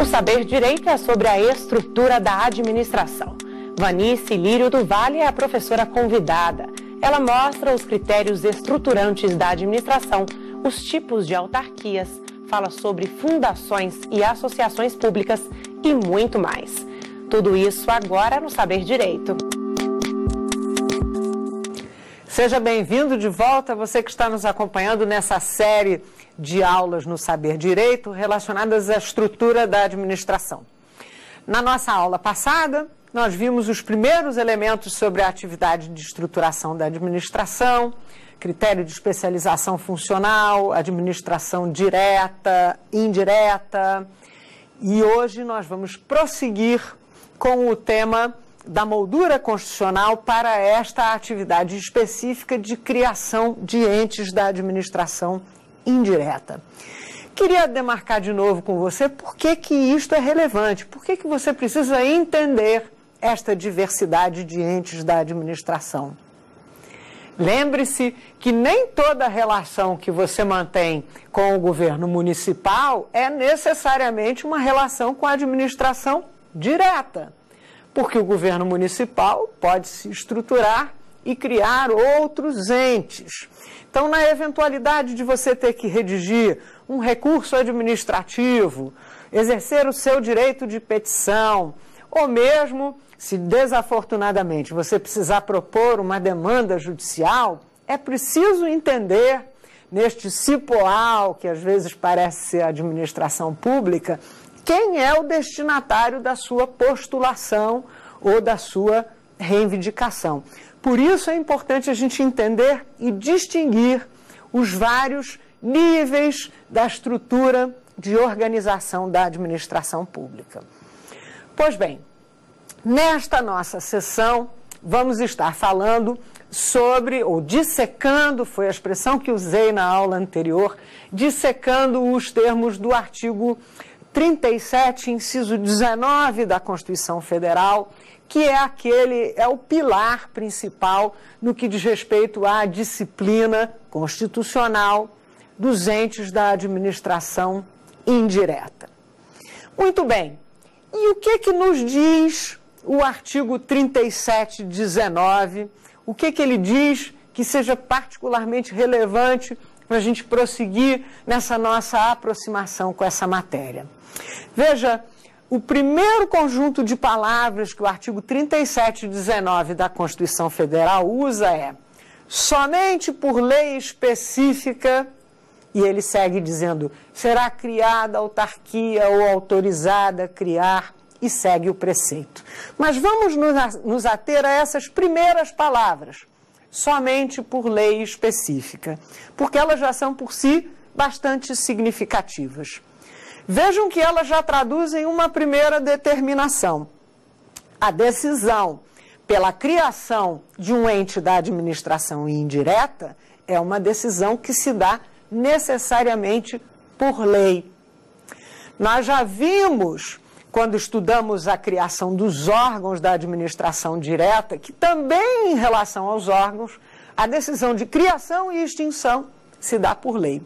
O Saber Direito é sobre a estrutura da administração. Vanice Lírio do Vale é a professora convidada. Ela mostra os critérios estruturantes da administração, os tipos de autarquias, fala sobre fundações e associações públicas e muito mais. Tudo isso agora no Saber Direito. Seja bem-vindo de volta, você que está nos acompanhando nessa série de aulas no Saber Direito relacionadas à estrutura da administração. Na nossa aula passada, nós vimos os primeiros elementos sobre a atividade de estruturação da administração, critério de especialização funcional, administração direta, indireta, e hoje nós vamos prosseguir com o tema da moldura constitucional para esta atividade específica de criação de entes da administração indireta. Queria demarcar de novo com você por que isto é relevante, por que você precisa entender esta diversidade de entes da administração. Lembre-se que nem toda relação que você mantém com o governo municipal é necessariamente uma relação com a administração direta, porque o governo municipal pode se estruturar e criar outros entes. Então, na eventualidade de você ter que redigir um recurso administrativo, exercer o seu direito de petição, ou mesmo, se desafortunadamente você precisar propor uma demanda judicial, é preciso entender, neste cipoal, que às vezes parece ser a administração pública, quem é o destinatário da sua postulação ou da sua reivindicação. Por isso é importante a gente entender e distinguir os vários níveis da estrutura de organização da administração pública. Pois bem, nesta nossa sessão, vamos estar falando sobre, ou dissecando, foi a expressão que usei na aula anterior, dissecando os termos do artigo 37, inciso 19 da Constituição Federal, que é o pilar principal no que diz respeito à disciplina constitucional dos entes da administração indireta. Muito bem, e o que nos diz o artigo 37, 19? O que ele diz que seja particularmente relevante para a gente prosseguir nessa nossa aproximação com essa matéria? Veja, o primeiro conjunto de palavras que o artigo 37, 19 da Constituição Federal usa é somente por lei específica, e ele segue dizendo, será criada autarquia ou autorizada a criar, e segue o preceito. Mas vamos nos ater a essas primeiras palavras, somente por lei específica, porque elas já são por si bastante significativas. Vejam que elas já traduzem uma primeira determinação. A decisão pela criação de um ente da administração indireta é uma decisão que se dá necessariamente por lei. Nós já vimos, quando estudamos a criação dos órgãos da administração direta, que também em relação aos órgãos, a decisão de criação e extinção se dá por lei.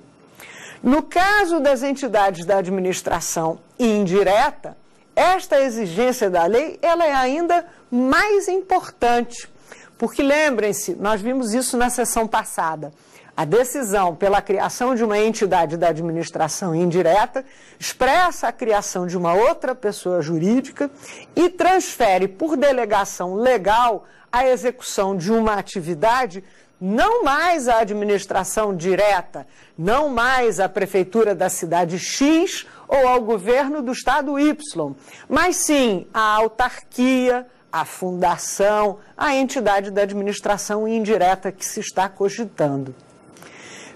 No caso das entidades da administração indireta, esta exigência da lei ela é ainda mais importante, porque lembrem-se, nós vimos isso na sessão passada, a decisão pela criação de uma entidade da administração indireta expressa a criação de uma outra pessoa jurídica e transfere por delegação legal a execução de uma atividade não mais à administração direta, não mais à prefeitura da cidade X ou ao governo do estado Y, mas sim à autarquia, à fundação, à entidade da administração indireta que se está cogitando.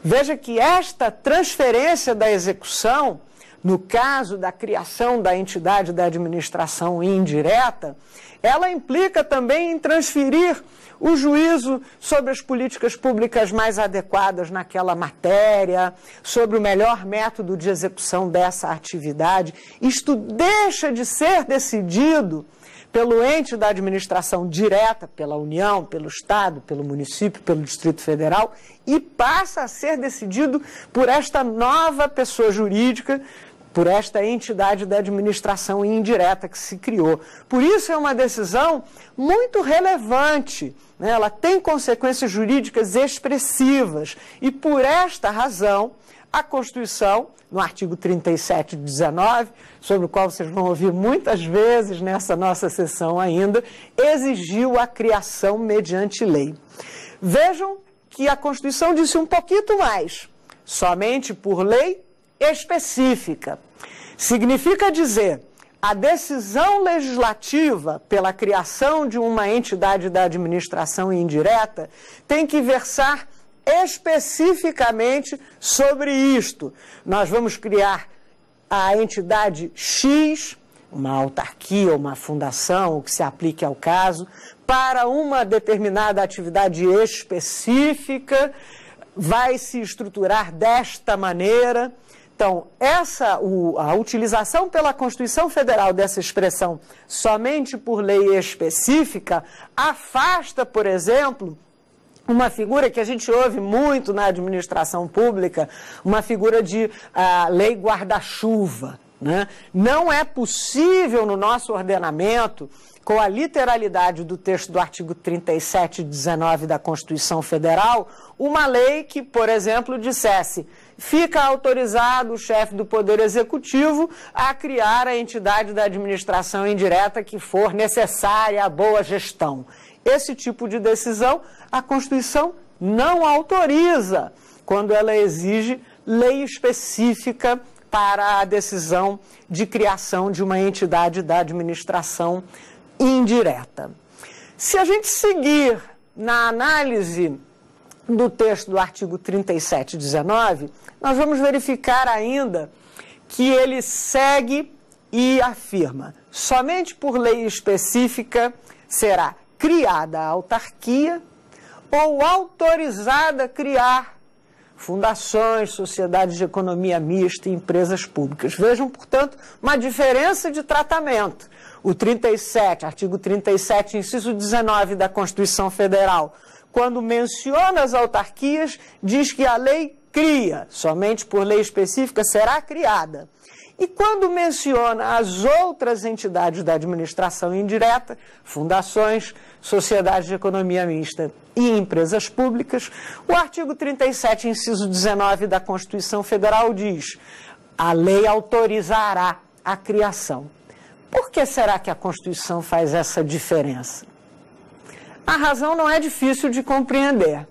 Veja que esta transferência da execução, no caso da criação da entidade da administração indireta, ela implica também em transferir o juízo sobre as políticas públicas mais adequadas naquela matéria, sobre o melhor método de execução dessa atividade. Isto deixa de ser decidido pelo ente da administração direta, pela União, pelo Estado, pelo município, pelo Distrito Federal, e passa a ser decidido por esta nova pessoa jurídica por esta entidade da administração indireta que se criou. Por isso é uma decisão muito relevante, né? Ela tem consequências jurídicas expressivas e, por esta razão, a Constituição, no artigo 37-19, sobre o qual vocês vão ouvir muitas vezes nessa nossa sessão ainda, exigiu a criação mediante lei. Vejam que a Constituição disse um pouquinho mais, somente por lei específica. Significa dizer, a decisão legislativa pela criação de uma entidade da administração indireta tem que versar especificamente sobre isto. Nós vamos criar a entidade X, uma autarquia, uma fundação, o que se aplique ao caso, para uma determinada atividade específica, vai se estruturar desta maneira. Então, a utilização pela Constituição Federal dessa expressão somente por lei específica afasta, por exemplo, uma figura que a gente ouve muito na administração pública, uma figura de lei guarda-chuva, né? Não é possível no nosso ordenamento, com a literalidade do texto do artigo 37-19 da Constituição Federal, uma lei que, por exemplo, dissesse: fica autorizado o chefe do Poder Executivo a criar a entidade da administração indireta que for necessária à boa gestão. Esse tipo de decisão a Constituição não autoriza quando ela exige lei específica para a decisão de criação de uma entidade da administração indireta. Se a gente seguir na análise do texto do artigo 37-19, nós vamos verificar ainda que ele segue e afirma: somente por lei específica será criada a autarquia ou autorizada a criar fundações, sociedades de economia mista e empresas públicas. Vejam, portanto, uma diferença de tratamento. O artigo 37, inciso 19 da Constituição Federal, quando menciona as autarquias, diz que a lei cria, somente por lei específica será criada. E quando menciona as outras entidades da administração indireta, fundações, sociedades de economia mista e empresas públicas, o artigo 37, inciso 19 da Constituição Federal diz: a lei autorizará a criação. Por que será que a Constituição faz essa diferença? A razão não é difícil de compreender.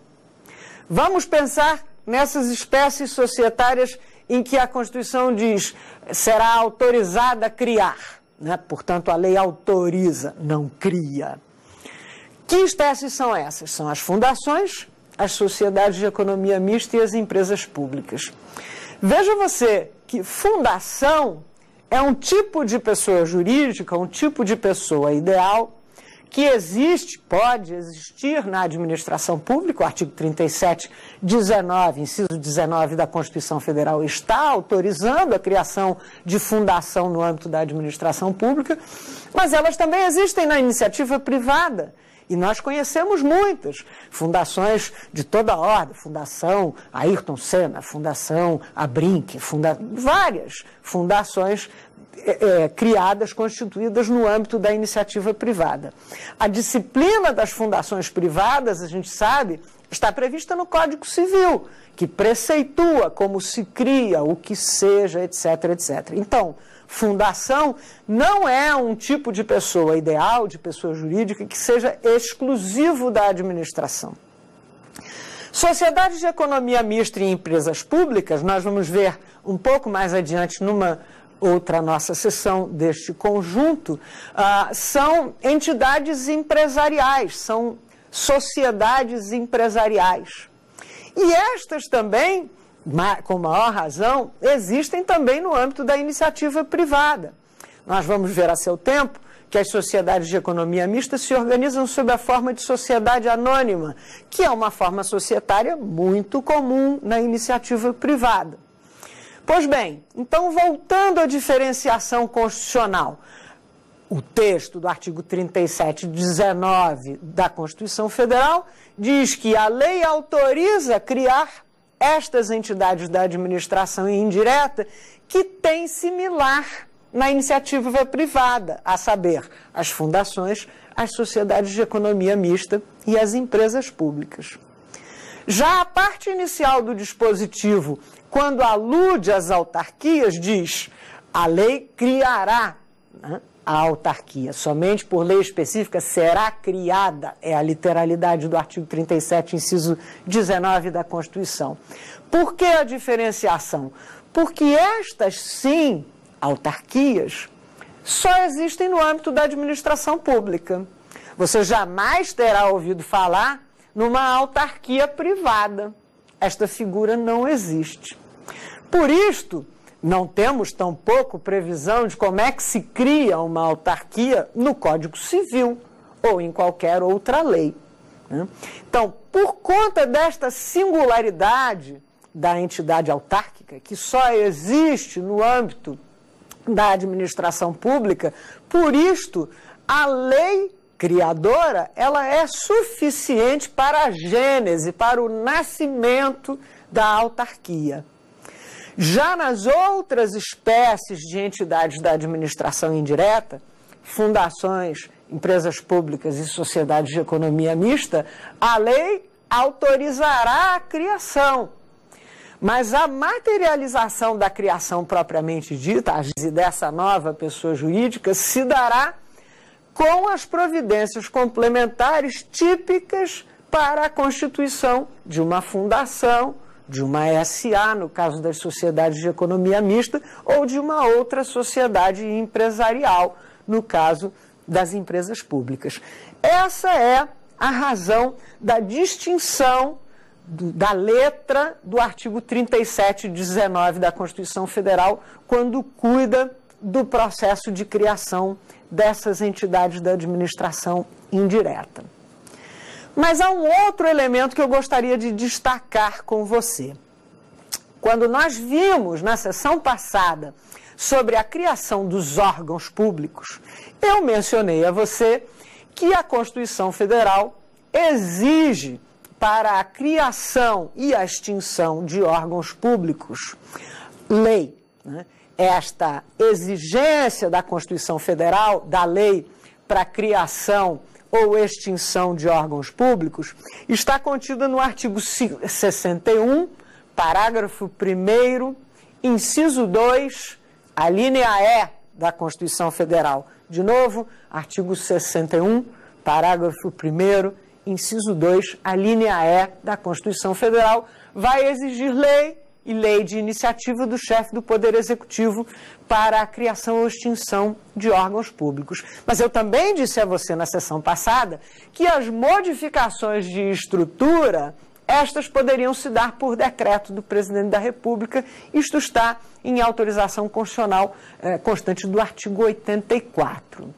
Vamos pensar nessas espécies societárias em que a Constituição diz será autorizada a criar, né? Portanto, a lei autoriza, não cria. Que espécies são essas? São as fundações, as sociedades de economia mista e as empresas públicas. Veja você que fundação é um tipo de pessoa jurídica, um tipo de pessoa ideal que existe, pode existir na administração pública. O artigo 37-19, inciso 19 da Constituição Federal está autorizando a criação de fundação no âmbito da administração pública, mas elas também existem na iniciativa privada. E nós conhecemos muitas fundações de toda ordem, Fundação Ayrton Senna, Fundação Abrinq, várias fundações criadas, constituídas no âmbito da iniciativa privada. A disciplina das fundações privadas, a gente sabe, está prevista no Código Civil, que preceitua como se cria, o que seja, etc, etc. Então, fundação não é um tipo de pessoa ideal, de pessoa jurídica, que seja exclusivo da administração. Sociedades de economia mista e empresas públicas, nós vamos ver um pouco mais adiante numa outra nossa sessão deste conjunto, são entidades empresariais, são sociedades empresariais. E estas também, com maior razão, existem também no âmbito da iniciativa privada. Nós vamos ver a seu tempo que as sociedades de economia mista se organizam sob a forma de sociedade anônima, que é uma forma societária muito comum na iniciativa privada. Pois bem, então voltando à diferenciação constitucional, o texto do artigo 37-19 da Constituição Federal diz que a lei autoriza criar estas entidades da administração indireta que têm similar na iniciativa privada, a saber, as fundações, as sociedades de economia mista e as empresas públicas. Já a parte inicial do dispositivo, quando alude às autarquias, diz: a lei criará, né, a autarquia. Somente por lei específica será criada, é a literalidade do artigo 37, inciso 19 da Constituição. Por que a diferenciação? Porque estas, sim, autarquias, só existem no âmbito da administração pública. Você jamais terá ouvido falar numa autarquia privada. Esta figura não existe. Por isto, não temos tampouco previsão de como é que se cria uma autarquia no Código Civil ou em qualquer outra lei. Então, por conta desta singularidade da entidade autárquica, que só existe no âmbito da administração pública, por isto, a lei criadora, ela é suficiente para a gênese, para o nascimento da autarquia. Já nas outras espécies de entidades da administração indireta, fundações, empresas públicas e sociedades de economia mista, a lei autorizará a criação. Mas a materialização da criação propriamente dita, a dessa nova pessoa jurídica, se dará com as providências complementares típicas para a constituição de uma fundação, de uma SA, no caso das sociedades de economia mista, ou de uma outra sociedade empresarial, no caso das empresas públicas. Essa é a razão da distinção da letra do artigo 37, 19 da Constituição Federal, quando cuida do processo de criação dessas entidades da administração indireta. Mas há um outro elemento que eu gostaria de destacar com você. Quando nós vimos na sessão passada sobre a criação dos órgãos públicos, eu mencionei a você que a Constituição Federal exige para a criação e a extinção de órgãos públicos lei, né? Esta exigência da Constituição Federal, da lei para a criação ou extinção de órgãos públicos, está contida no artigo 61, parágrafo 1º, inciso 2, a linha E da Constituição Federal. De novo, artigo 61, parágrafo 1º, inciso 2, a linha E da Constituição Federal, vai exigir lei e lei de iniciativa do chefe do Poder Executivo para a criação ou extinção de órgãos públicos. Mas eu também disse a você na sessão passada que as modificações de estrutura, estas poderiam se dar por decreto do presidente da República. Isto está em autorização constitucional constante do artigo 84.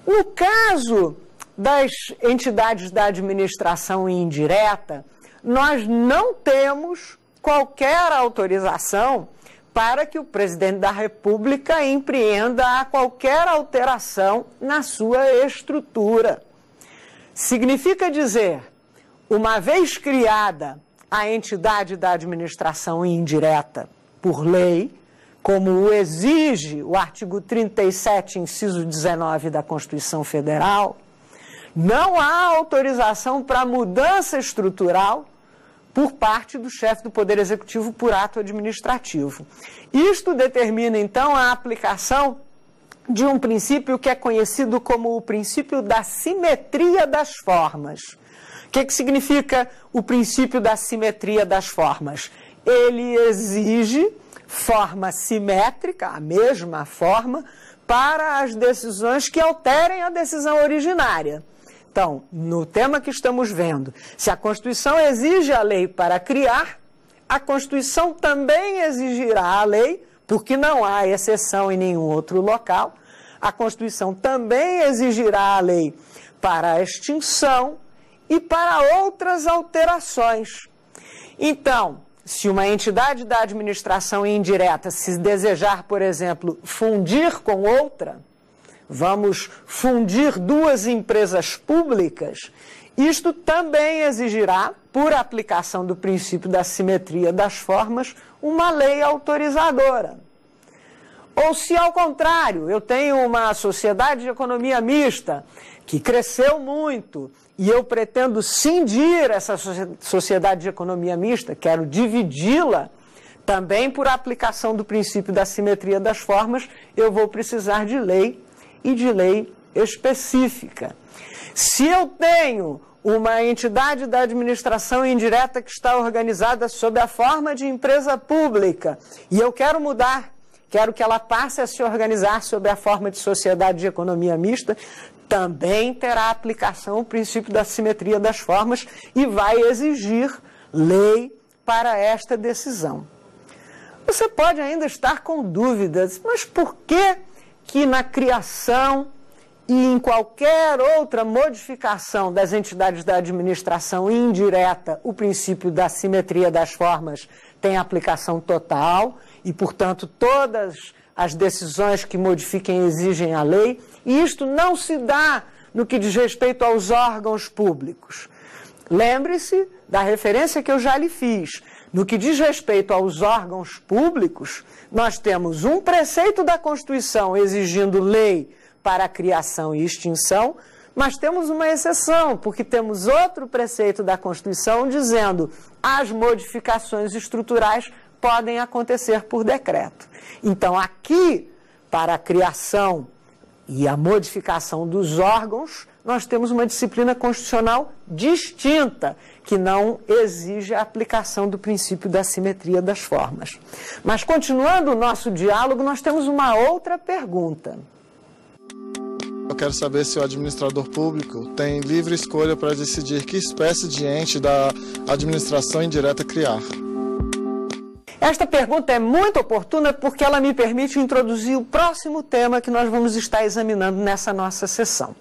No caso das entidades da administração indireta, nós não temos qualquer autorização para que o presidente da República empreenda qualquer alteração na sua estrutura. Significa dizer, uma vez criada a entidade da administração indireta por lei, como o exige o artigo 37, inciso 19 da Constituição Federal, não há autorização para mudança estrutural por parte do chefe do Poder Executivo por ato administrativo. Isto determina, então, a aplicação de um princípio que é conhecido como o princípio da simetria das formas. O que significa o princípio da simetria das formas? Ele exige forma simétrica, a mesma forma, para as decisões que alterem a decisão originária. Então, no tema que estamos vendo, se a Constituição exige a lei para criar, a Constituição também exigirá a lei, porque não há exceção em nenhum outro local, a Constituição também exigirá a lei para a extinção e para outras alterações. Então, se uma entidade da administração indireta se desejar, por exemplo, fundir com outra, vamos fundir duas empresas públicas, isto também exigirá por aplicação do princípio da simetria das formas, uma lei autorizadora. Ou se, ao contrário, eu tenho uma sociedade de economia mista que cresceu muito e eu pretendo cindir essa sociedade de economia mista, quero dividi-la, também por aplicação do princípio da simetria das formas, eu vou precisar de lei e de lei específica. Se eu tenho uma entidade da administração indireta que está organizada sob a forma de empresa pública e eu quero mudar, quero que ela passe a se organizar sob a forma de sociedade de economia mista, também terá aplicação o princípio da simetria das formas e vai exigir lei para esta decisão. Você pode ainda estar com dúvidas, mas por que na criação e em qualquer outra modificação das entidades da administração indireta, o princípio da simetria das formas tem aplicação total e, portanto, todas as decisões que modifiquem exigem a lei, e isto não se dá no que diz respeito aos órgãos públicos. Lembre-se da referência que eu já lhe fiz. No que diz respeito aos órgãos públicos, nós temos um preceito da Constituição exigindo lei para a criação e extinção, mas temos uma exceção, porque temos outro preceito da Constituição dizendo as modificações estruturais podem acontecer por decreto. Então, aqui, para a criação e a modificação dos órgãos, nós temos uma disciplina constitucional distinta, que não exige a aplicação do princípio da simetria das formas. Mas, continuando o nosso diálogo, nós temos uma outra pergunta. Eu quero saber se o administrador público tem livre escolha para decidir que espécie de ente da administração indireta criar. Esta pergunta é muito oportuna porque ela me permite introduzir o próximo tema que nós vamos estar examinando nessa nossa sessão.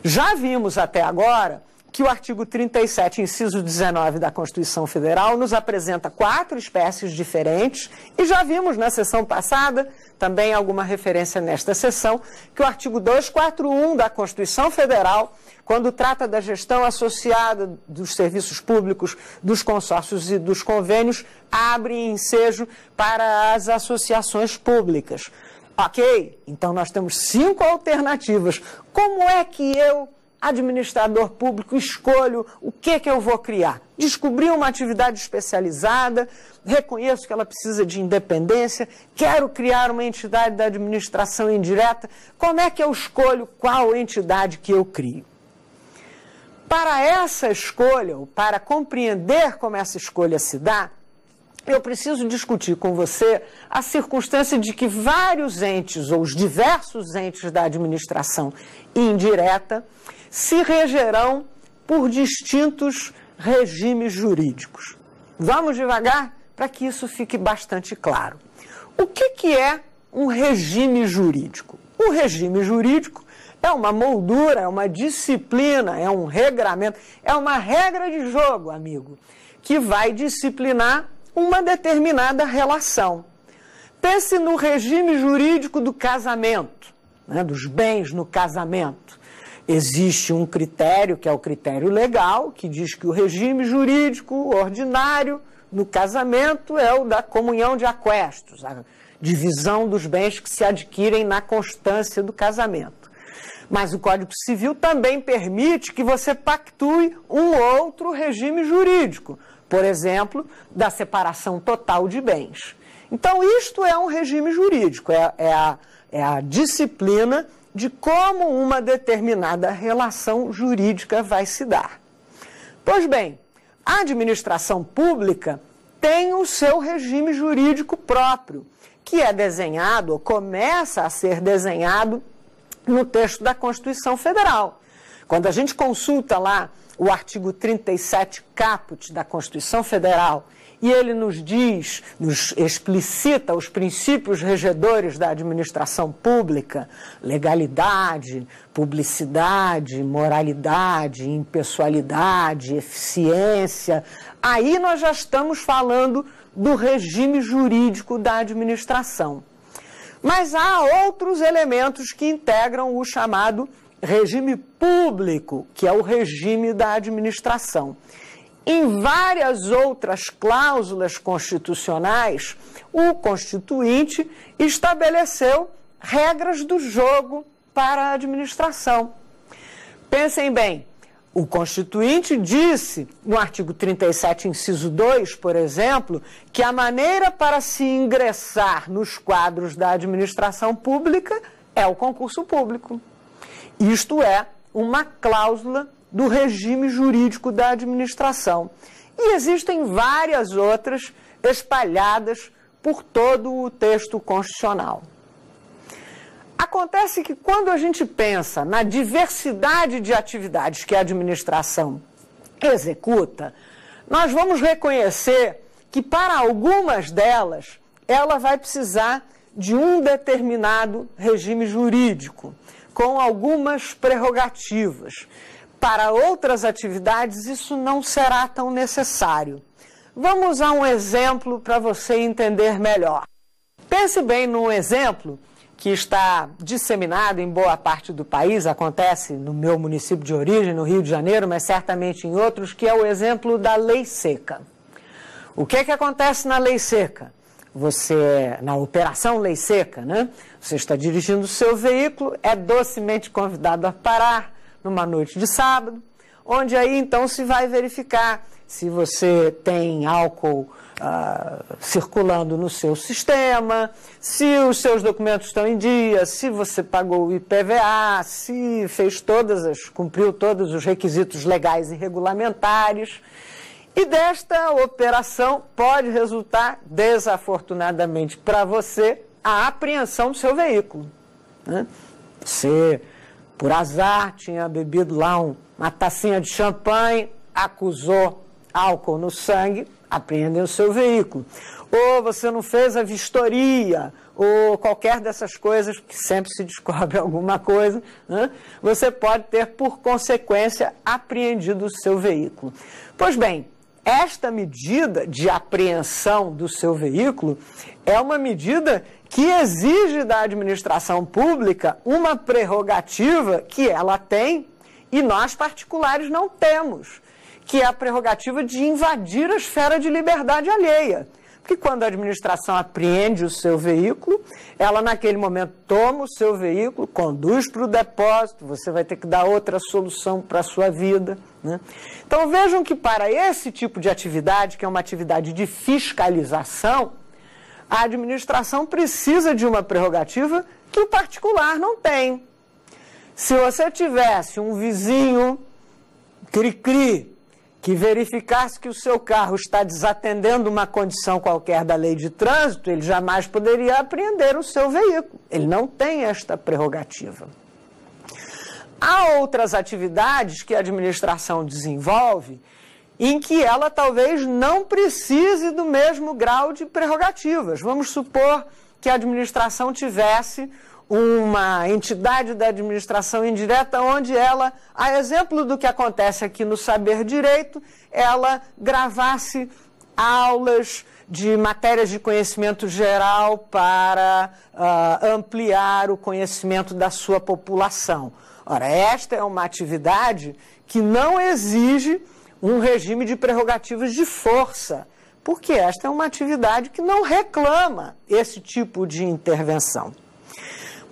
Já vimos até agora que o artigo 37, inciso 19 da Constituição Federal nos apresenta 4 espécies diferentes e já vimos na sessão passada, também alguma referência nesta sessão, que o artigo 241 da Constituição Federal, quando trata da gestão associada dos serviços públicos, dos consórcios e dos convênios, abre ensejo para as associações públicas. Ok, então nós temos 5 alternativas. Como é que eu, administrador público, escolho o que eu vou criar? Descobri uma atividade especializada, reconheço que ela precisa de independência, quero criar uma entidade da administração indireta. Como é que eu escolho qual entidade que eu crio? Para essa escolha, ou para compreender como essa escolha se dá, eu preciso discutir com você a circunstância de que vários entes, ou os diversos entes da administração indireta, se regerão por distintos regimes jurídicos. Vamos devagar para que isso fique bastante claro. O que é um regime jurídico? O regime jurídico é uma moldura, é uma disciplina, é um regramento, é uma regra de jogo, amigo, que vai disciplinar uma determinada relação. Pense no regime jurídico do casamento, né, dos bens no casamento. Existe um critério, que é o critério legal, que diz que o regime jurídico ordinário no casamento é o da comunhão de aquestos, a divisão dos bens que se adquirem na constância do casamento. Mas o Código Civil também permite que você pactue um outro regime jurídico, por exemplo, da separação total de bens. Então, isto é um regime jurídico, é a disciplina de como uma determinada relação jurídica vai se dar. Pois bem, a administração pública tem o seu regime jurídico próprio, que é desenhado, ou começa a ser desenhado, no texto da Constituição Federal. Quando a gente consulta lá o artigo 37 caput da Constituição Federal, e ele nos diz, nos explicita os princípios regedores da administração pública, legalidade, publicidade, moralidade, impessoalidade, eficiência, aí nós já estamos falando do regime jurídico da administração. Mas há outros elementos que integram o chamado regime público, que é o regime da administração. em várias outras cláusulas constitucionais, o Constituinte estabeleceu regras do jogo para a administração. Pensem bem, o Constituinte disse, no artigo 37, inciso 2, por exemplo, que a maneira para se ingressar nos quadros da administração pública é o concurso público. Isto é uma cláusula do regime jurídico da administração. E existem várias outras espalhadas por todo o texto constitucional. Acontece que quando a gente pensa na diversidade de atividades que a administração executa, nós vamos reconhecer que para algumas delas ela vai precisar de um determinado regime jurídico, com algumas prerrogativas. Para outras atividades, isso não será tão necessário. Vamos a um exemplo para você entender melhor. Pense bem num exemplo que está disseminado em boa parte do país, acontece no meu município de origem, no Rio de Janeiro, mas certamente em outros, que é o exemplo da lei seca. O que acontece na lei seca? Na operação lei seca, né? Você está dirigindo o seu veículo, é docemente convidado a parar numa noite de sábado, onde aí então se vai verificar se você tem álcool circulando no seu sistema, se os seus documentos estão em dia, se você pagou o IPVA, se cumpriu todos os requisitos legais e regulamentares. E desta operação pode resultar, desafortunadamente para você, a apreensão do seu veículo, né? Você, por azar, tinha bebido lá uma tacinha de champanhe, acusou álcool no sangue, apreendeu o seu veículo. Ou você não fez a vistoria, ou qualquer dessas coisas, que sempre se descobre alguma coisa, né? Você pode ter, por consequência, apreendido o seu veículo. Pois bem, esta medida de apreensão do seu veículo é uma medida que exige da administração pública uma prerrogativa que ela tem e nós particulares não temos, que é a prerrogativa de invadir a esfera de liberdade alheia. Porque quando a administração apreende o seu veículo, ela naquele momento toma o seu veículo, conduz para o depósito, você vai ter que dar outra solução para a sua vida, né? Então vejam que para esse tipo de atividade, que é uma atividade de fiscalização, a administração precisa de uma prerrogativa que o particular não tem. Se você tivesse um vizinho cri-cri, que verificasse que o seu carro está desatendendo uma condição qualquer da lei de trânsito, ele jamais poderia apreender o seu veículo. Ele não tem esta prerrogativa. Há outras atividades que a administração desenvolve em que ela talvez não precise do mesmo grau de prerrogativas. Vamos supor que a administração tivesse uma entidade da administração indireta onde ela, a exemplo do que acontece aqui no Saber Direito, ela gravasse aulas de matérias de conhecimento geral para ampliar o conhecimento da sua população. Ora, esta é uma atividade que não exige um regime de prerrogativas de força, porque esta é uma atividade que não reclama esse tipo de intervenção.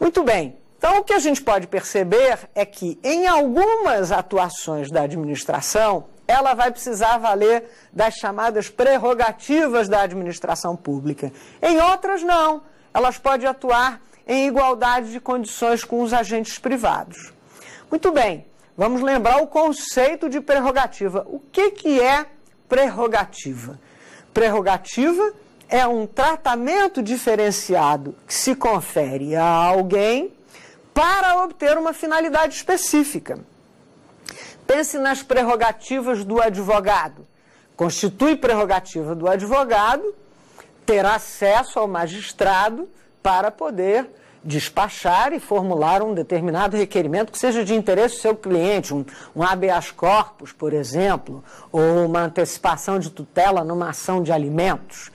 Muito bem, então o que a gente pode perceber é que em algumas atuações da administração, ela vai precisar valer das chamadas prerrogativas da administração pública. Em outras, não. Elas podem atuar em igualdade de condições com os agentes privados. Muito bem, vamos lembrar o conceito de prerrogativa. O que é prerrogativa? Prerrogativa é um tratamento diferenciado que se confere a alguém para obter uma finalidade específica. Pense nas prerrogativas do advogado. Constitui prerrogativa do advogado ter acesso ao magistrado para poder despachar e formular um determinado requerimento que seja de interesse do seu cliente, um habeas corpus, por exemplo, ou uma antecipação de tutela numa ação de alimentos.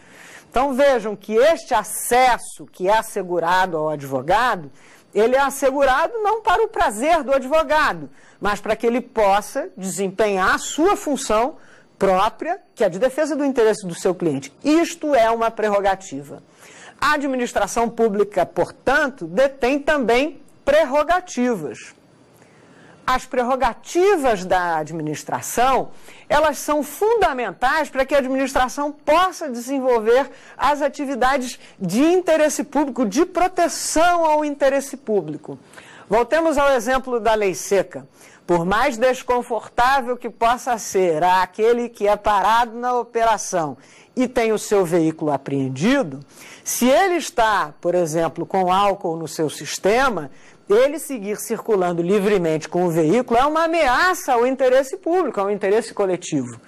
Então vejam que este acesso que é assegurado ao advogado, ele é assegurado não para o prazer do advogado, mas para que ele possa desempenhar a sua função própria, que é de defesa do interesse do seu cliente. Isto é uma prerrogativa. A administração pública, portanto, detém também prerrogativas. As prerrogativas da administração, elas são fundamentais para que a administração possa desenvolver as atividades de interesse público, de proteção ao interesse público. Voltemos ao exemplo da lei seca. Por mais desconfortável que possa ser aquele que é parado na operação e tem o seu veículo apreendido, se ele está, por exemplo, com álcool no seu sistema, ele seguir circulando livremente com o veículo é uma ameaça ao interesse público, ao interesse coletivo.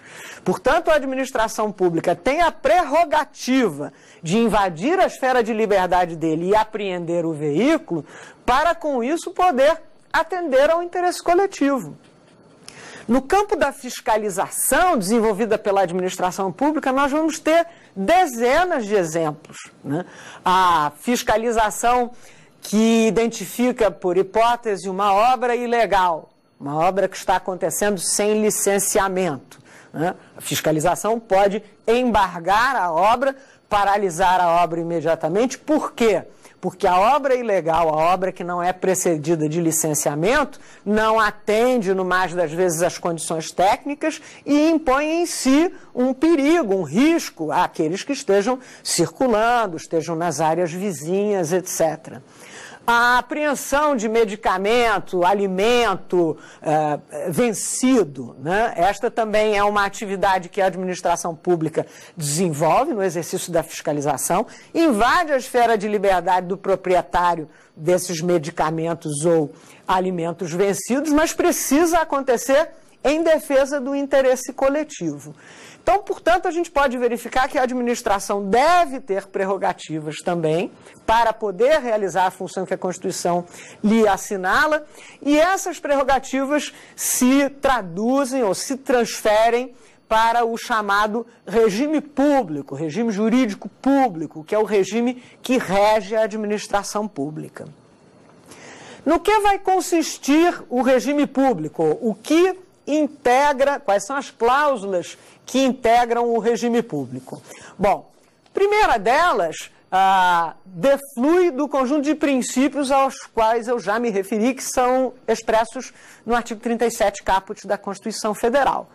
Portanto, a administração pública tem a prerrogativa de invadir a esfera de liberdade dele e apreender o veículo para, com isso, poder atender ao interesse coletivo. No campo da fiscalização desenvolvida pela administração pública, nós vamos ter dezenas de exemplos, né? A fiscalização que identifica, por hipótese, uma obra ilegal, uma obra que está acontecendo sem licenciamento, né? A fiscalização pode embargar a obra, paralisar a obra imediatamente. Por quê? Porque a obra ilegal, a obra que não é precedida de licenciamento, não atende, no mais das vezes, às condições técnicas e impõe em si um perigo, um risco àqueles que estejam circulando, estejam nas áreas vizinhas, etc. A apreensão de medicamento, alimento vencido, né? Esta também é uma atividade que a administração pública desenvolve no exercício da fiscalização, invade a esfera de liberdade do proprietário desses medicamentos ou alimentos vencidos, mas precisa acontecer em defesa do interesse coletivo. Então, portanto, a gente pode verificar que a administração deve ter prerrogativas também para poder realizar a função que a Constituição lhe assinala, e essas prerrogativas se traduzem ou se transferem para o chamado regime público, regime jurídico público, que é o regime que rege a administração pública. No que vai consistir o regime público? O que integra, quais são as cláusulas que integram o regime público? Bom, primeira delas, deflui do conjunto de princípios aos quais eu já me referi, que são expressos no artigo 37 caput da Constituição Federal.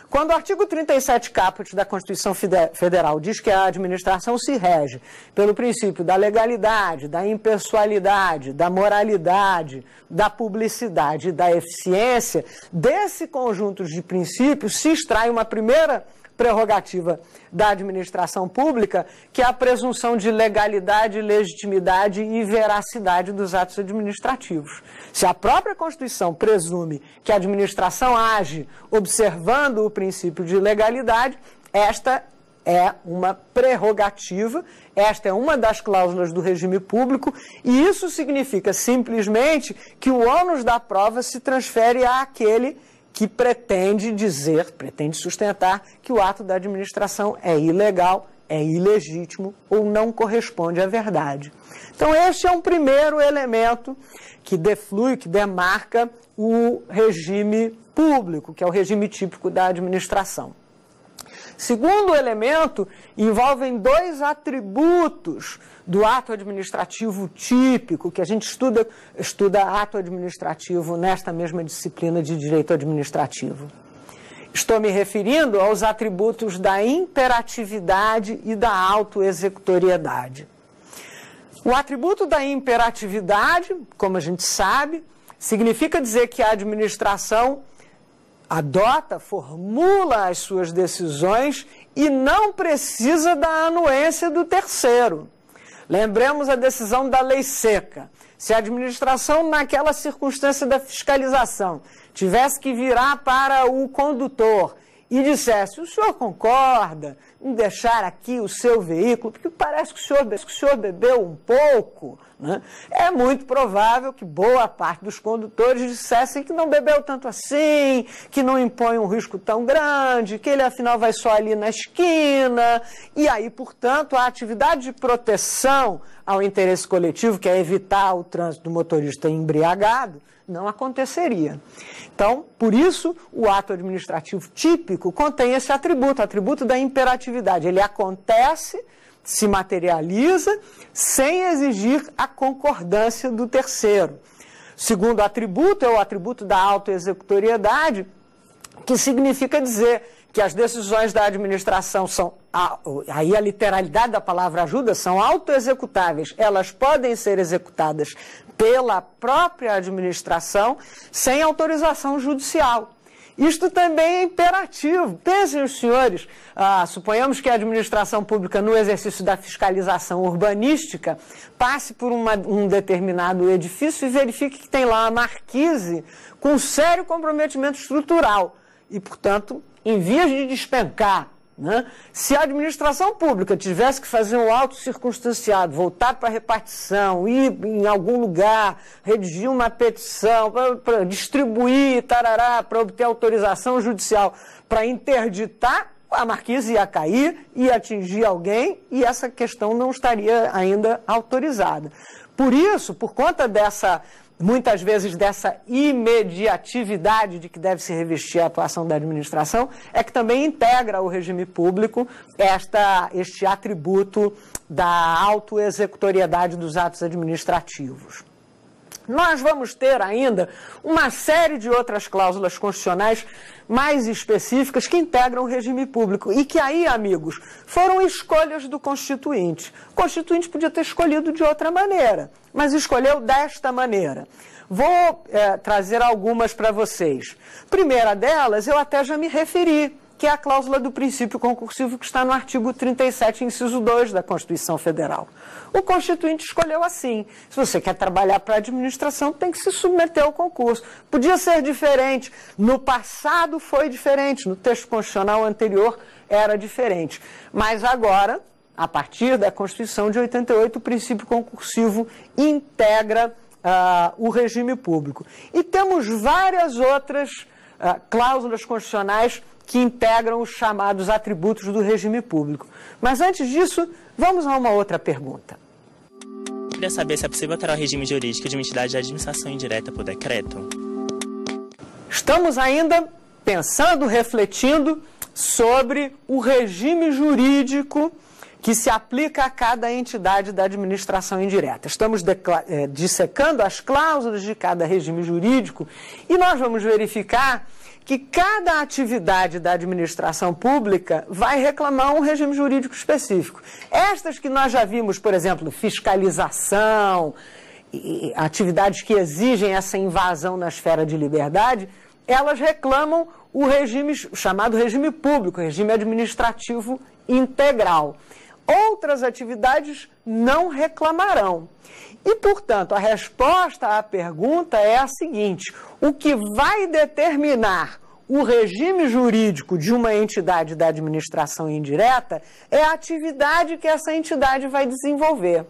Quando o artigo 37 caput da Constituição Federal diz que a administração se rege pelo princípio da legalidade, da impessoalidade, da moralidade, da publicidade e da eficiência, desse conjunto de princípios se extrai uma primeira prerrogativa da administração pública, que é a presunção de legalidade, legitimidade e veracidade dos atos administrativos. Se a própria Constituição presume que a administração age observando o princípio de legalidade, esta é uma prerrogativa, esta é uma das cláusulas do regime público, e isso significa simplesmente que o ônus da prova se transfere àquele que pretende sustentar que o ato da administração é ilegal, é ilegítimo ou não corresponde à verdade. Então, este é um primeiro elemento que deflui, que demarca o regime público, que é o regime típico da administração. Segundo elemento, envolvem dois atributos do ato administrativo típico, que a gente estuda ato administrativo nesta mesma disciplina de direito administrativo. Estou me referindo aos atributos da imperatividade e da autoexecutoriedade. O atributo da imperatividade, como a gente sabe, significa dizer que a administração adota, formula as suas decisões e não precisa da anuência do terceiro. Lembremos a decisão da lei seca. Se a administração, naquela circunstância da fiscalização, tivesse que virar para o condutor e dissesse: o senhor concorda, em deixar aqui o seu veículo, porque parece que o senhor bebeu um pouco, né? É muito provável que boa parte dos condutores dissessem que não bebeu tanto assim, que não impõe um risco tão grande, que ele afinal vai só ali na esquina, e aí, portanto, a atividade de proteção ao interesse coletivo, que é evitar o trânsito do motorista embriagado, não aconteceria. Então, por isso, o ato administrativo típico contém esse atributo, o atributo da imperatividade. Ele acontece, se materializa, sem exigir a concordância do terceiro. O segundo atributo é o atributo da autoexecutoriedade, que significa dizer que as decisões da administração são, aí a literalidade da palavra ajuda, são autoexecutáveis. Elas podem ser executadas pela própria administração sem autorização judicial. Isto também é imperativo. Pensem os senhores, suponhamos que a administração pública, no exercício da fiscalização urbanística, passe por um determinado edifício e verifique que tem lá uma marquise com sério comprometimento estrutural e, portanto, em vias de despencar, né? Se a administração pública tivesse que fazer um auto circunstanciado, voltar para a repartição, ir em algum lugar, redigir uma petição, para distribuir, para obter autorização judicial, para interditar, a marquise ia cair, ia atingir alguém e essa questão não estaria ainda autorizada. Por isso, por conta dessa, muitas vezes dessa imediatividade de que deve se revestir a atuação da administração, é que também integra o regime público este atributo da autoexecutoriedade dos atos administrativos. Nós vamos ter ainda uma série de outras cláusulas constitucionais mais específicas que integram o regime público e que aí, amigos, foram escolhas do Constituinte. O Constituinte podia ter escolhido de outra maneira, mas escolheu desta maneira. Vou trazer algumas para vocês. Primeira delas, eu até já me referi, que é a cláusula do princípio concursivo que está no artigo 37, inciso 2 da Constituição Federal. O Constituinte escolheu assim. Se você quer trabalhar para a administração, tem que se submeter ao concurso. Podia ser diferente. No passado foi diferente. No texto constitucional anterior era diferente. Mas agora, a partir da Constituição de 88, o princípio concursivo integra o regime público. E temos várias outras cláusulas constitucionais que integram os chamados atributos do regime público. Mas antes disso, vamos a uma outra pergunta. Queria saber se é possível alterar o regime jurídico de uma entidade de administração indireta por decreto. Estamos ainda pensando, refletindo sobre o regime jurídico que se aplica a cada entidade da administração indireta. Estamos dissecando as cláusulas de cada regime jurídico e nós vamos verificar que cada atividade da administração pública vai reclamar um regime jurídico específico. Estas que nós já vimos, por exemplo, fiscalização, e atividades que exigem essa invasão na esfera de liberdade, elas reclamam o regime, o chamado regime público, regime administrativo integral. Outras atividades não reclamarão. E, portanto, a resposta à pergunta é a seguinte: o que vai determinar o regime jurídico de uma entidade da administração indireta é a atividade que essa entidade vai desenvolver.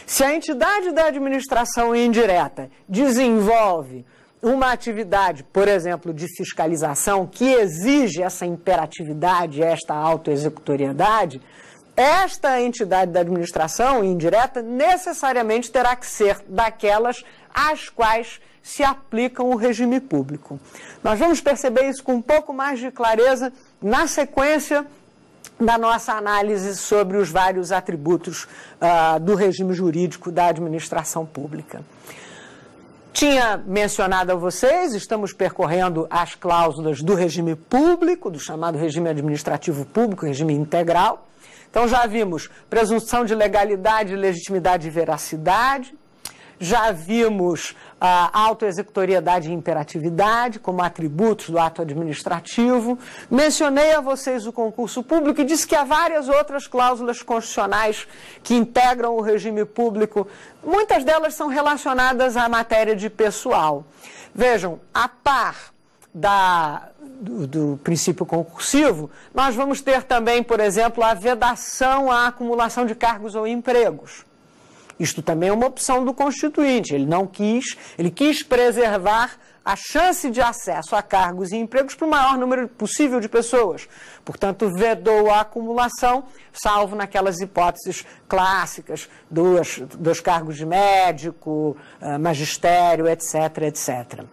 Se a entidade da administração indireta desenvolve uma atividade, por exemplo, de fiscalização, que exige essa imperatividade, esta autoexecutoriedade, esta entidade da administração indireta necessariamente terá que ser daquelas às quais se aplicam o regime público. Nós vamos perceber isso com um pouco mais de clareza na sequência da nossa análise sobre os vários atributos do regime jurídico da administração pública. Tinha mencionado a vocês, estamos percorrendo as cláusulas do regime público, do chamado regime administrativo público, regime integral. Então, já vimos presunção de legalidade, legitimidade e veracidade. Já vimos a autoexecutoriedade e imperatividade como atributos do ato administrativo. Mencionei a vocês o concurso público e disse que há várias outras cláusulas constitucionais que integram o regime público. Muitas delas são relacionadas à matéria de pessoal. Vejam, a par do princípio concursivo, nós vamos ter também, por exemplo, a vedação à acumulação de cargos ou empregos. Isto também é uma opção do Constituinte. Ele quis preservar a chance de acesso a cargos e empregos para o maior número possível de pessoas. Portanto, vedou a acumulação, salvo naquelas hipóteses clássicas dos cargos de médico, magistério, etc., etc.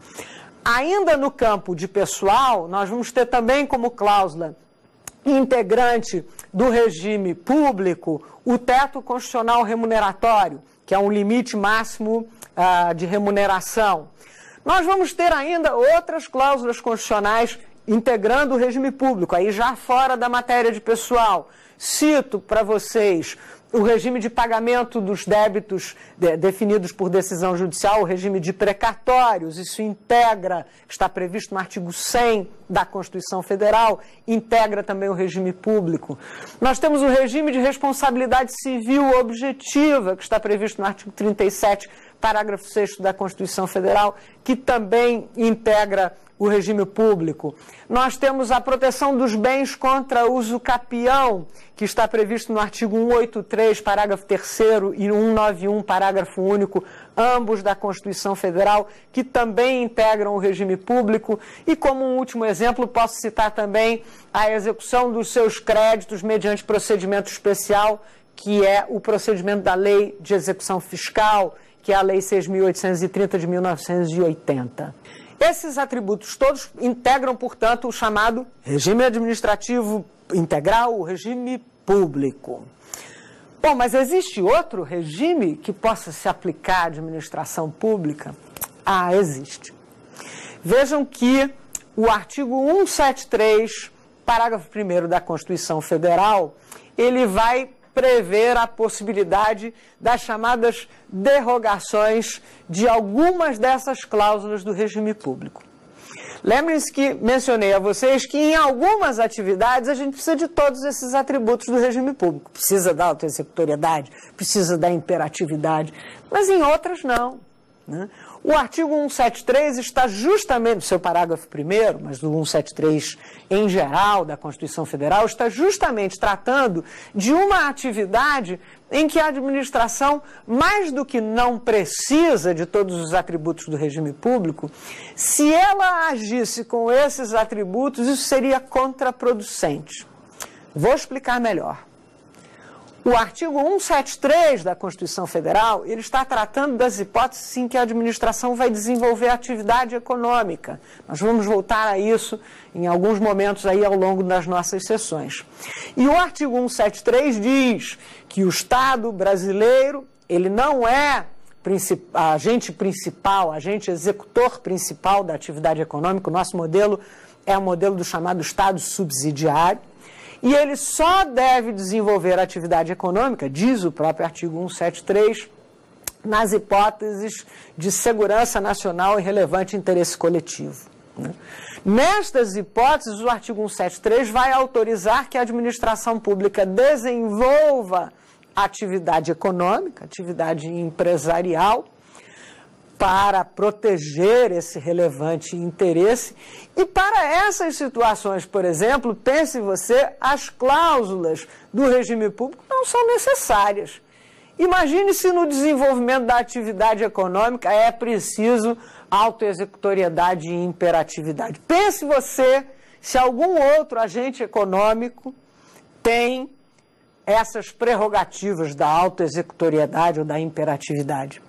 Ainda no campo de pessoal, nós vamos ter também como cláusula integrante do regime público o teto constitucional remuneratório, que é um limite máximo de remuneração. Nós vamos ter ainda outras cláusulas constitucionais integrando o regime público, aí já fora da matéria de pessoal. Cito para vocês o regime de pagamento dos débitos definidos por decisão judicial, o regime de precatórios, isso integra, está previsto no artigo 100 da Constituição Federal, integra também o regime público. Nós temos o regime de responsabilidade civil objetiva, que está previsto no artigo 37, parágrafo 6º da Constituição Federal, que também integra o regime público. Nós temos a proteção dos bens contra uso capião, que está previsto no artigo 183, parágrafo 3º e 191, parágrafo único, ambos da Constituição Federal, que também integram o regime público. E como um último exemplo, posso citar também a execução dos seus créditos mediante procedimento especial, que é o procedimento da Lei de Execução Fiscal, que é a Lei 6.830 de 1980. Esses atributos todos integram, portanto, o chamado regime administrativo integral, o regime público. Bom, mas existe outro regime que possa se aplicar à administração pública? Ah, existe. Vejam que o artigo 173, parágrafo 1º da Constituição Federal, ele vai prever a possibilidade das chamadas derrogações de algumas dessas cláusulas do regime público. Lembrem-se que mencionei a vocês que em algumas atividades a gente precisa de todos esses atributos do regime público. Precisa da autoexecutoriedade, precisa da imperatividade, mas em outras não, né? O artigo 173 está justamente, no seu parágrafo 1º, mas do 173 em geral da Constituição Federal, está justamente tratando de uma atividade em que a administração, mais do que não precisa de todos os atributos do regime público, se ela agisse com esses atributos, isso seria contraproducente. Vou explicar melhor. O artigo 173 da Constituição Federal, ele está tratando das hipóteses em que a administração vai desenvolver atividade econômica. Nós vamos voltar a isso em alguns momentos aí ao longo das nossas sessões. E o artigo 173 diz que o Estado brasileiro, ele não é agente principal, agente executor principal da atividade econômica. O nosso modelo é o modelo do chamado Estado subsidiário. E ele só deve desenvolver atividade econômica, diz o próprio artigo 173, nas hipóteses de segurança nacional e relevante interesse coletivo, né? Nestas hipóteses, o artigo 173 vai autorizar que a administração pública desenvolva atividade econômica, atividade empresarial, para proteger esse relevante interesse. E para essas situações, por exemplo, pense você, as cláusulas do regime público não são necessárias. Imagine se no desenvolvimento da atividade econômica é preciso autoexecutoriedade e imperatividade. Pense você se algum outro agente econômico tem essas prerrogativas da autoexecutoriedade ou da imperatividade.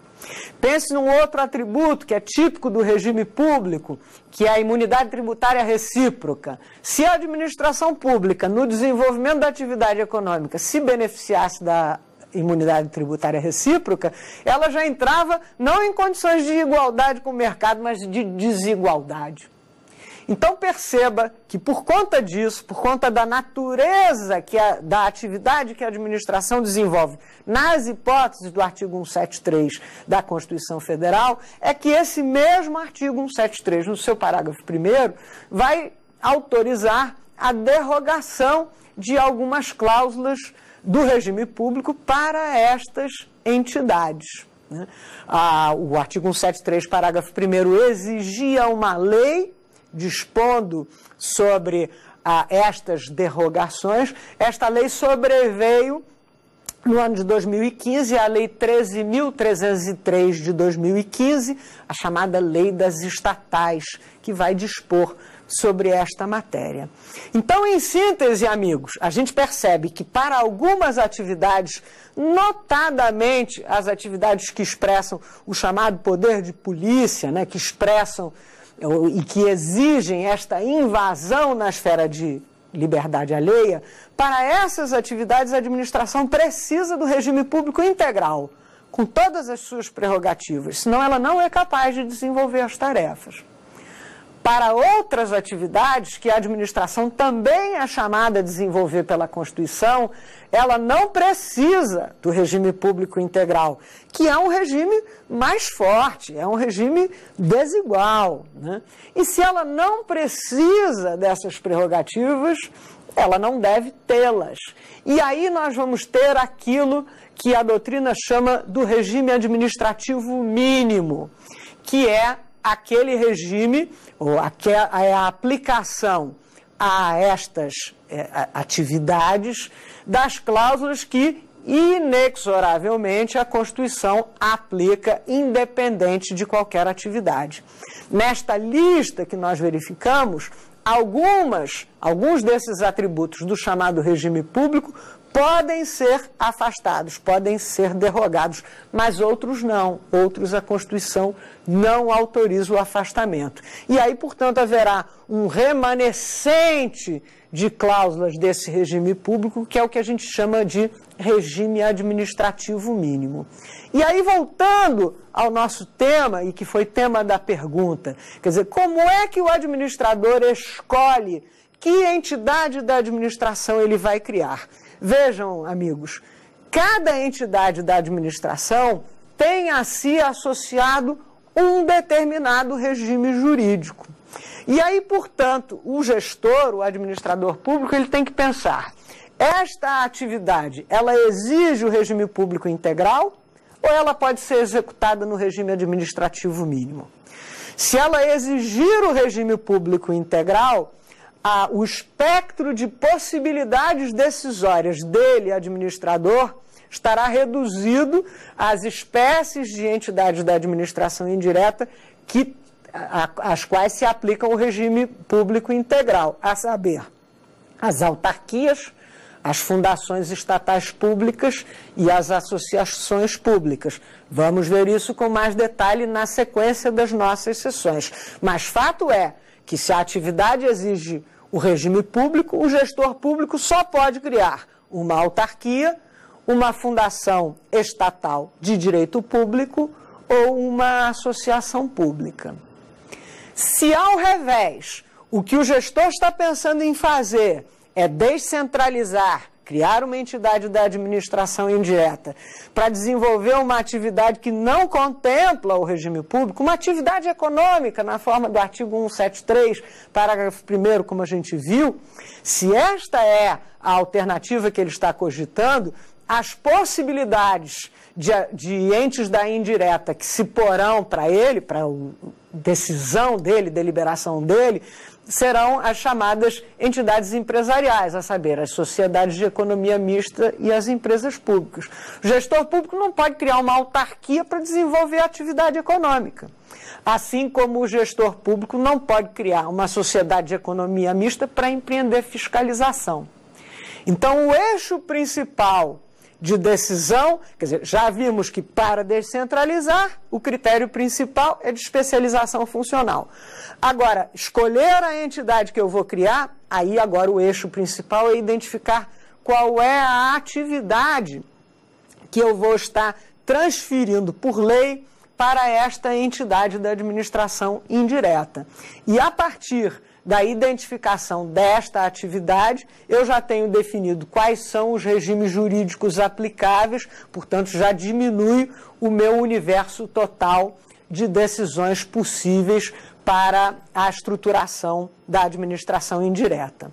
Pense num outro atributo que é típico do regime público, que é a imunidade tributária recíproca. Se a administração pública, no desenvolvimento da atividade econômica, se beneficiasse da imunidade tributária recíproca, ela já entrava não em condições de igualdade com o mercado, mas de desigualdade. Então perceba que por conta disso, por conta da natureza da atividade que a administração desenvolve nas hipóteses do artigo 173 da Constituição Federal, é que esse mesmo artigo 173, no seu parágrafo 1º, vai autorizar a derrogação de algumas cláusulas do regime público para estas entidades, né? O artigo 173, parágrafo 1º, exigia uma lei dispondo sobre estas derrogações. Esta lei sobreveio no ano de 2015, a Lei 13.303 de 2015, a chamada Lei das Estatais, que vai dispor sobre esta matéria. Então, em síntese, amigos, a gente percebe que para algumas atividades, notadamente as atividades que expressam o chamado poder de polícia, né, que expressam e que exigem esta invasão na esfera de liberdade alheia, para essas atividades a administração precisa do regime público integral, com todas as suas prerrogativas, senão ela não é capaz de desenvolver as tarefas. Para outras atividades que a administração também é chamada a desenvolver pela Constituição, ela não precisa do regime público integral, que é um regime mais forte, é um regime desigual, né? E se ela não precisa dessas prerrogativas, ela não deve tê-las. E aí nós vamos ter aquilo que a doutrina chama do regime administrativo mínimo, que é aquele regime, ou a aplicação a estas atividades das cláusulas que, inexoravelmente, a Constituição aplica independente de qualquer atividade. Nesta lista que nós verificamos, alguns desses atributos do chamado regime público podem ser afastados, podem ser derrogados, mas outros não. Outros a Constituição não autoriza o afastamento. E aí, portanto, haverá um remanescente de cláusulas desse regime público, que é o que a gente chama de regime administrativo mínimo. E aí, voltando ao nosso tema, e que foi tema da pergunta, quer dizer, como é que o administrador escolhe que entidade da administração ele vai criar? Vejam, amigos, cada entidade da administração tem a si associado um determinado regime jurídico. E aí, portanto, o gestor, o administrador público, ele tem que pensar, esta atividade, ela exige o regime público integral ou ela pode ser executada no regime administrativo mínimo? Se ela exigir o regime público integral, o espectro de possibilidades decisórias dele, administrador, estará reduzido às espécies de entidades da administração indireta às quais se aplica o regime público integral, a saber, as autarquias, as fundações estatais públicas e as associações públicas. Vamos ver isso com mais detalhe na sequência das nossas sessões. Mas fato é que se a atividade exige o regime público, o gestor público só pode criar uma autarquia, uma fundação estatal de direito público ou uma associação pública. Se, ao revés, o que o gestor está pensando em fazer é descentralizar, criar uma entidade da administração indireta para desenvolver uma atividade que não contempla o regime público, uma atividade econômica na forma do artigo 173, parágrafo 1º, como a gente viu, se esta é a alternativa que ele está cogitando, as possibilidades de entes da indireta que se porão para ele, para a decisão dele, deliberação dele, serão as chamadas entidades empresariais, a saber, as sociedades de economia mista e as empresas públicas. O gestor público não pode criar uma autarquia para desenvolver a atividade econômica, assim como o gestor público não pode criar uma sociedade de economia mista para empreender fiscalização. Então, o eixo principal de decisão, quer dizer, já vimos que para descentralizar, o critério principal é de especialização funcional. Agora, escolher a entidade que eu vou criar, aí agora o eixo principal é identificar qual é a atividade que eu vou estar transferindo por lei para esta entidade da administração indireta. E a partir da identificação desta atividade, eu já tenho definido quais são os regimes jurídicos aplicáveis, portanto, já diminui o meu universo total de decisões possíveis para a estruturação da administração indireta.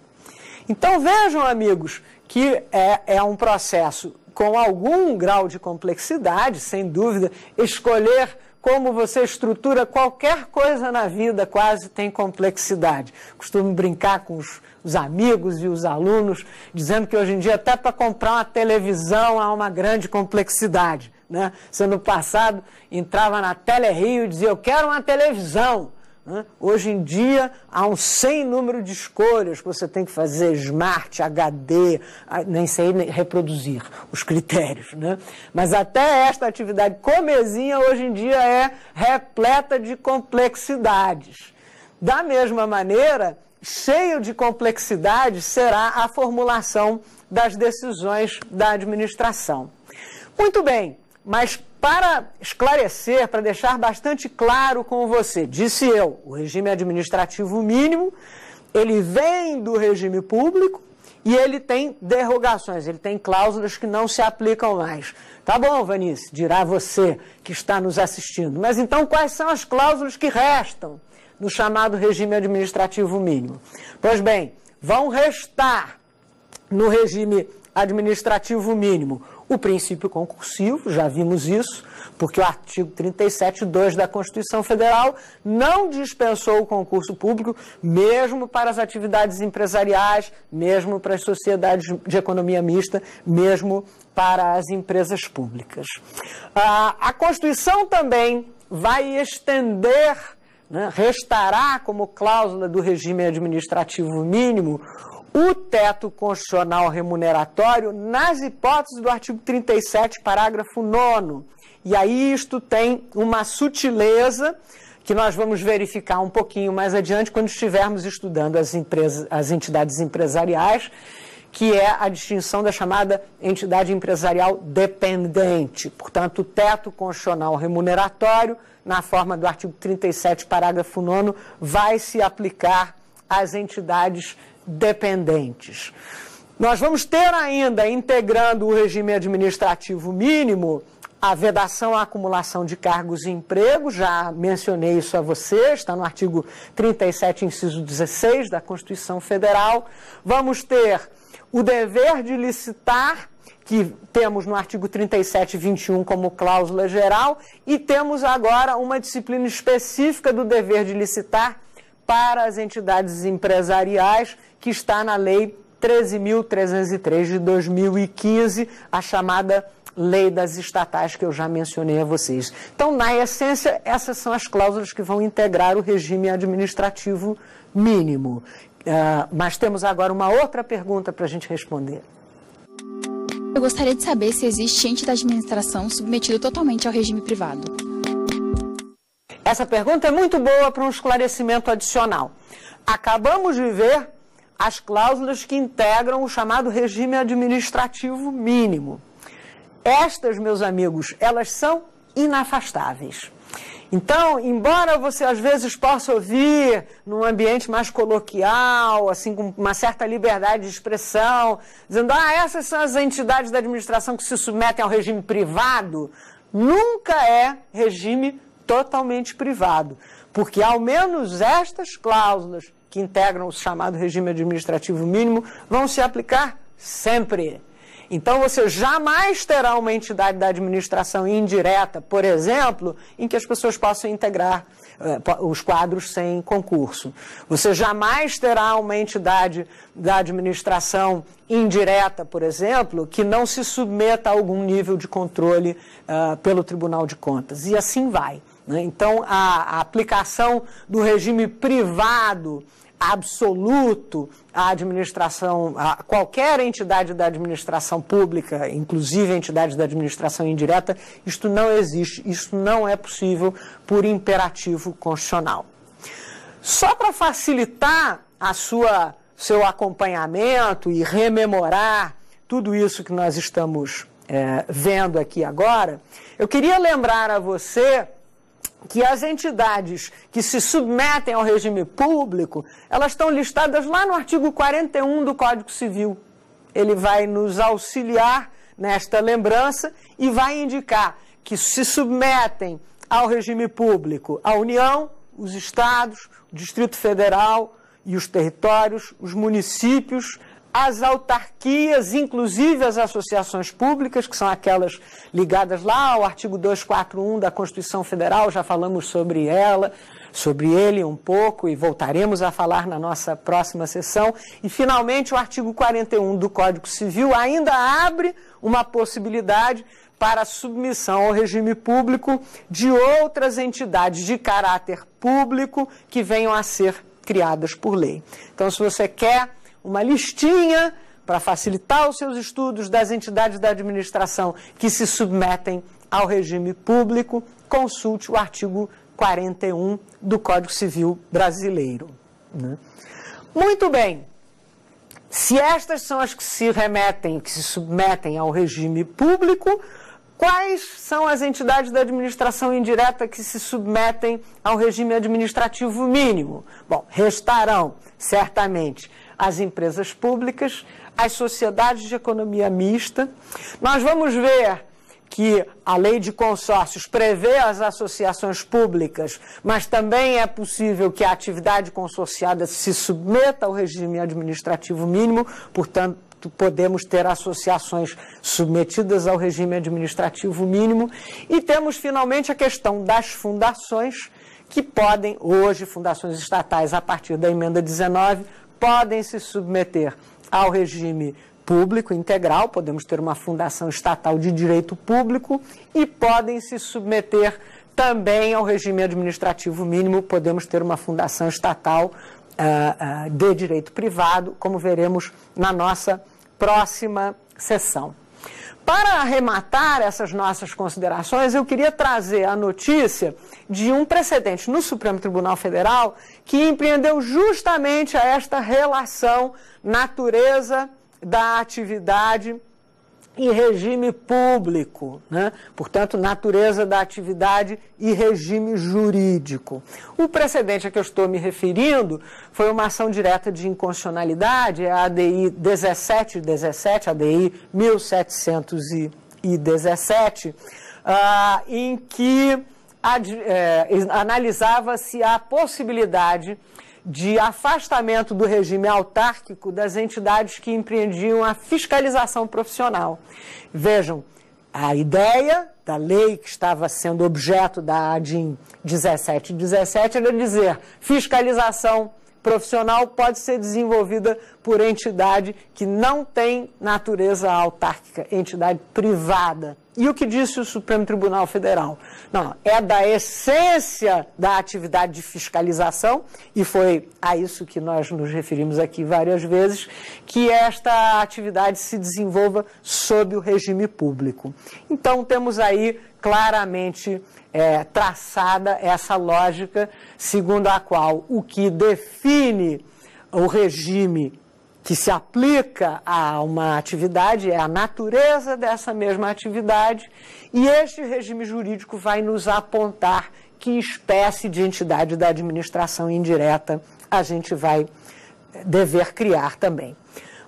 Então, vejam, amigos, que é um processo com algum grau de complexidade, sem dúvida. Escolher como você estrutura qualquer coisa na vida, quase tem complexidade. Costumo brincar com os amigos e os alunos, dizendo que hoje em dia até para comprar uma televisão há uma grande complexidade, né? Você no passado entrava na Telerio e dizia, eu quero uma televisão. Hoje em dia há um sem número de escolhas que você tem que fazer, Smart, HD, nem sei reproduzir os critérios, né? Mas até esta atividade comezinha hoje em dia é repleta de complexidades. Da mesma maneira, cheio de complexidade será a formulação das decisões da administração. Muito bem, mas para esclarecer, para deixar bastante claro com você, disse eu, o regime administrativo mínimo, ele vem do regime público e ele tem derrogações, ele tem cláusulas que não se aplicam mais. Tá bom, Vanice, dirá você que está nos assistindo, mas então quais são as cláusulas que restam no chamado regime administrativo mínimo? Pois bem, vão restar no regime administrativo mínimo o princípio concursivo, já vimos isso, porque o artigo 37(2) da Constituição Federal não dispensou o concurso público, mesmo para as atividades empresariais, mesmo para as sociedades de economia mista, mesmo para as empresas públicas. A Constituição também vai estender, né, restará como cláusula do regime administrativo mínimo o teto constitucional remuneratório nas hipóteses do artigo 37, parágrafo 9º. E aí isto tem uma sutileza que nós vamos verificar um pouquinho mais adiante quando estivermos estudando as entidades empresariais, que é a distinção da chamada entidade empresarial dependente. Portanto, o teto constitucional remuneratório, na forma do artigo 37, parágrafo 9º, vai se aplicar às entidades dependentes. Nós vamos ter ainda, integrando o regime administrativo mínimo, a vedação à acumulação de cargos e empregos, já mencionei isso a você, está no artigo 37, inciso 16 da Constituição Federal. Vamos ter o dever de licitar, que temos no artigo 37, 21 como cláusula geral, e temos agora uma disciplina específica do dever de licitar para as entidades empresariais, que está na Lei 13.303 de 2015, a chamada Lei das Estatais, que eu já mencionei a vocês. Então, na essência, essas são as cláusulas que vão integrar o regime administrativo mínimo. Mas temos agora uma outra pergunta para a gente responder. Eu gostaria de saber se existe ente da administração submetido totalmente ao regime privado. Essa pergunta é muito boa para um esclarecimento adicional. Acabamos de ver as cláusulas que integram o chamado regime administrativo mínimo. Estas, meus amigos, elas são inafastáveis. Então, embora você às vezes possa ouvir num ambiente mais coloquial, assim, com uma certa liberdade de expressão, dizendo, essas são as entidades da administração que se submetem ao regime privado, nunca é regime totalmente privado, porque ao menos estas cláusulas que integram o chamado regime administrativo mínimo vão se aplicar sempre. Então, você jamais terá uma entidade da administração indireta, por exemplo, em que as pessoas possam integrar os quadros sem concurso. Você jamais terá uma entidade da administração indireta, por exemplo, que não se submeta a algum nível de controle pelo Tribunal de Contas. E assim vai, né? Então, a aplicação do regime privado absoluto à administração, a qualquer entidade da administração pública, inclusive entidades da administração indireta, isto não existe, isso não é possível por imperativo constitucional. Só para facilitar seu acompanhamento e rememorar tudo isso que nós estamos vendo aqui agora, eu queria lembrar a você que as entidades que se submetem ao regime público, elas estão listadas lá no artigo 41 do Código Civil. Ele vai nos auxiliar nesta lembrança e vai indicar que se submetem ao regime público a União, os estados, o Distrito Federal e os territórios, os municípios, as autarquias, inclusive as associações públicas, que são aquelas ligadas lá ao artigo 241 da Constituição Federal, já falamos sobre ele um pouco e voltaremos a falar na nossa próxima sessão. E, finalmente, o artigo 41 do Código Civil ainda abre uma possibilidade para a submissão ao regime público de outras entidades de caráter público que venham a ser criadas por lei. Então, se você quer uma listinha para facilitar os seus estudos das entidades da administração que se submetem ao regime público, consulte o artigo 41 do Código Civil brasileiro. Muito bem. Se estas são as que se remetem, que se submetem ao regime público, quais são as entidades da administração indireta que se submetem ao regime administrativo mínimo? Bom, restarão, certamente, as empresas públicas, as sociedades de economia mista. Nós vamos ver que a lei de consórcios prevê as associações públicas, mas também é possível que a atividade consorciada se submeta ao regime administrativo mínimo, portanto, podemos ter associações submetidas ao regime administrativo mínimo. E temos, finalmente, a questão das fundações, que podem, hoje, fundações estatais, a partir da emenda 19, podem se submeter ao regime público integral, podemos ter uma fundação estatal de direito público, e podem se submeter também ao regime administrativo mínimo, podemos ter uma fundação estatal de direito privado, como veremos na nossa próxima sessão. Para arrematar essas nossas considerações, eu queria trazer a notícia de um precedente no Supremo Tribunal Federal que empreendeu justamente esta relação natureza da atividade e regime público, né? Portanto, natureza da atividade e regime jurídico. O precedente a que eu estou me referindo foi uma ação direta de inconstitucionalidade, a ADI 1717, ADI 1717, em que analisava-se a possibilidade de afastamento do regime autárquico das entidades que empreendiam a fiscalização profissional. Vejam, a ideia da lei que estava sendo objeto da ADIM 1717 era dizer fiscalização profissional pode ser desenvolvida por entidade que não tem natureza autárquica, entidade privada. E o que disse o Supremo Tribunal Federal? Não, é da essência da atividade de fiscalização, e foi a isso que nós nos referimos aqui várias vezes, que esta atividade se desenvolva sob o regime público. Então, temos aí claramente traçada essa lógica segundo a qual o que define o regime que se aplica a uma atividade é a natureza dessa mesma atividade, e este regime jurídico vai nos apontar que espécie de entidade da administração indireta a gente vai dever criar também.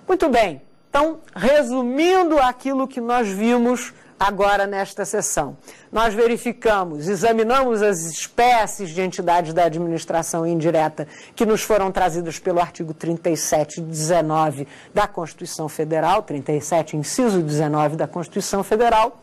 Muito bem, então, resumindo aquilo que nós vimos agora nesta sessão, nós examinamos as espécies de entidades da administração indireta que nos foram trazidas pelo artigo 37, 19 da Constituição Federal, 37, inciso 19 da Constituição Federal.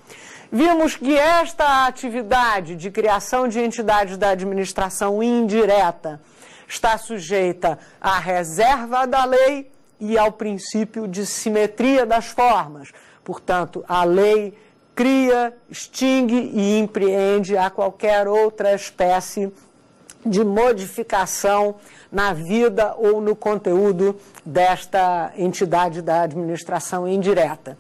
Vimos que esta atividade de criação de entidades da administração indireta está sujeita à reserva da lei e ao princípio de simetria das formas. Portanto, a lei cria, extingue e empreende a qualquer outra espécie de modificação na vida ou no conteúdo desta entidade da administração indireta.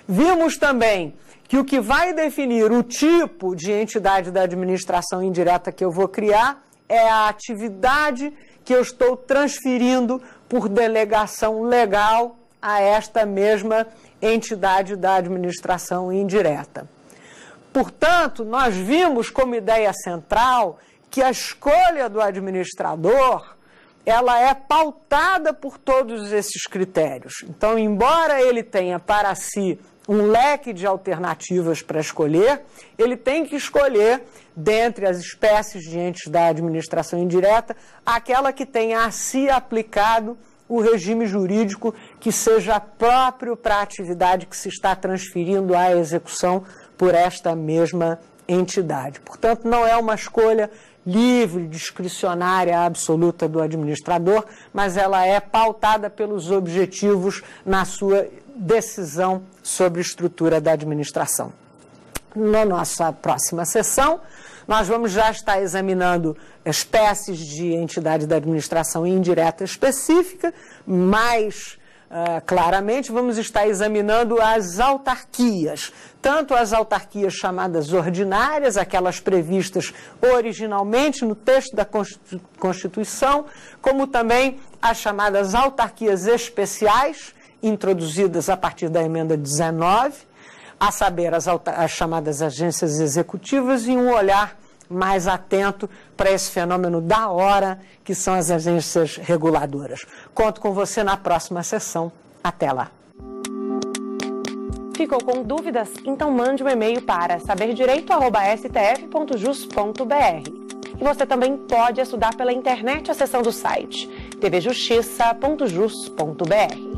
Vimos também que o que vai definir o tipo de entidade da administração indireta que eu vou criar é a atividade que eu estou transferindo por delegação legal a esta mesma entidade da administração indireta. Portanto, nós vimos como ideia central que a escolha do administrador ela é pautada por todos esses critérios. Então, embora ele tenha para si um leque de alternativas para escolher, ele tem que escolher, dentre as espécies de entes da administração indireta, aquela que tenha a si aplicado o regime jurídico que seja próprio para a atividade que se está transferindo à execução por esta mesma entidade. Portanto, não é uma escolha livre, discricionária, absoluta do administrador, mas ela é pautada pelos objetivos na sua decisão sobre a estrutura da administração. Na nossa próxima sessão, nós vamos já estar examinando espécies de entidade da administração indireta específica, mais claramente vamos estar examinando as autarquias, tanto as autarquias chamadas ordinárias, aquelas previstas originalmente no texto da Constituição, como também as chamadas autarquias especiais, introduzidas a partir da emenda 19, a saber, as chamadas agências executivas, e um olhar mais atento para esse fenômeno da hora, que são as agências reguladoras. Conto com você na próxima sessão. Até lá. Ficou com dúvidas? Então mande um e-mail para saberdireito@stf.jus.br. E você também pode estudar pela internet a seção do site tvjustiça.jus.br.